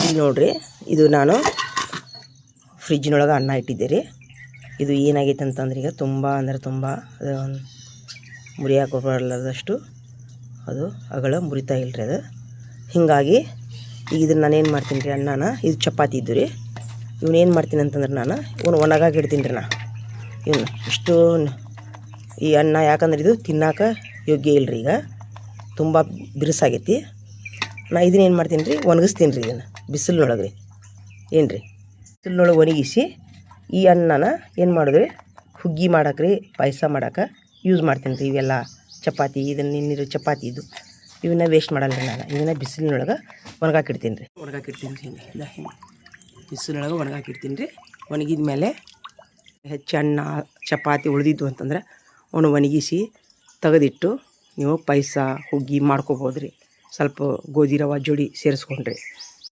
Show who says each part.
Speaker 1: ಇಲ್ಲಿ ನೋಡಿರಿ, ಇದು ನಾನು ಫ್ರಿಜ್ಜಿನೊಳಗೆ ಅನ್ನ ಇಟ್ಟಿದ್ದೆ ರೀ. ಇದು ಏನಾಗೈತೆ ಅಂತಂದ್ರೆ ಈಗ ತುಂಬ ಅದು ಮುರಿಯಾಕೆ ಬರಲ್ಲದಷ್ಟು ಅದು ಅಗಳ ಮುರಿತಾ ಇಲ್ಲರಿ. ಅದು ಹೀಗಾಗಿ ಈಗ ಇದನ್ನು ನಾನೇನು ಮಾಡ್ತೀನಿ ರೀ, ಅನ್ನನ ಇದು ಚಪಾತಿ ಇದ್ದು ರೀ, ಇವನೇನು ಮಾಡ್ತೀನಿ ಅಂತಂದ್ರೆ ನಾನು ಇವನು ಒಣಗಾಗಿ ಇಡ್ತೀನಿ ರೀ. ಇವನು ಇಷ್ಟು ಈ ಅನ್ನ ಯಾಕಂದ್ರೆ ಇದು ತಿನ್ನೋಕೆ ಯೋಗ್ಯ ಇಲ್ಲರಿ, ಈಗ ತುಂಬ ಬಿರುಸಾಗೈತಿ. ನಾ ಇದನ್ನೇನು ಮಾಡ್ತೀನಿ ರೀ, ಒಣಗಿಸ್ತೀನಿ ರೀ. ಇದನ್ನು ಬಿಸಿಲಿನೊಳಗೆ ರೀ, ಏನು ರೀ ಬಿಸಿಲಿನೊಳಗೆ ಒಣಗಿಸಿ ಈ ಅನ್ನನ ಏನು ಮಾಡಿದ್ರಿ ಹುಗ್ಗಿ ಮಾಡಕ್ಕೆ ರೀ, ಪಾಯಸ ಮಾಡೋಕೆ ಯೂಸ್ ಮಾಡ್ತೀನಿ ರೀ. ಇವೆಲ್ಲ ಚಪಾತಿ ಇದನ್ನು ನಿನ್ನಿರೋ ಚಪಾತಿ ಇದು ಇವನ್ನ ವೇಸ್ಟ್ ಮಾಡಲ್ಲ ರೀ. ನಾನು ಇದನ್ನು ಬಿಸಿಲಿನೊಳಗೆ ಒಣಗಾಕಿಡ್ತೀನಿ ರೀ. ಹಿಂಗೆ ಇಲ್ಲ ಹಿಂಗೆ ಬಿಸಿಲಿನೊಳಗೆ ಒಣಗಾಕಿಡ್ತೀನಿ ರೀ. ಒಣಗಿದ ಮೇಲೆ ಹೆಚ್ಚು ಅನ್ನ ಚಪಾತಿ ಉಳಿದಿದ್ದು ಅಂತಂದ್ರೆ ಅವನು ಒಣಗಿಸಿ ತೆಗೆದಿಟ್ಟು ನೀವು ಪಾಯಸ ಹುಗ್ಗಿ ಮಾಡ್ಕೋಬೋದು ರೀ. ಸ್ವಲ್ಪ ಗೋಧಿ ರವೆ ಜೋಡಿ ಸೇರಿಸ್ಕೊಂಡ್ರಿ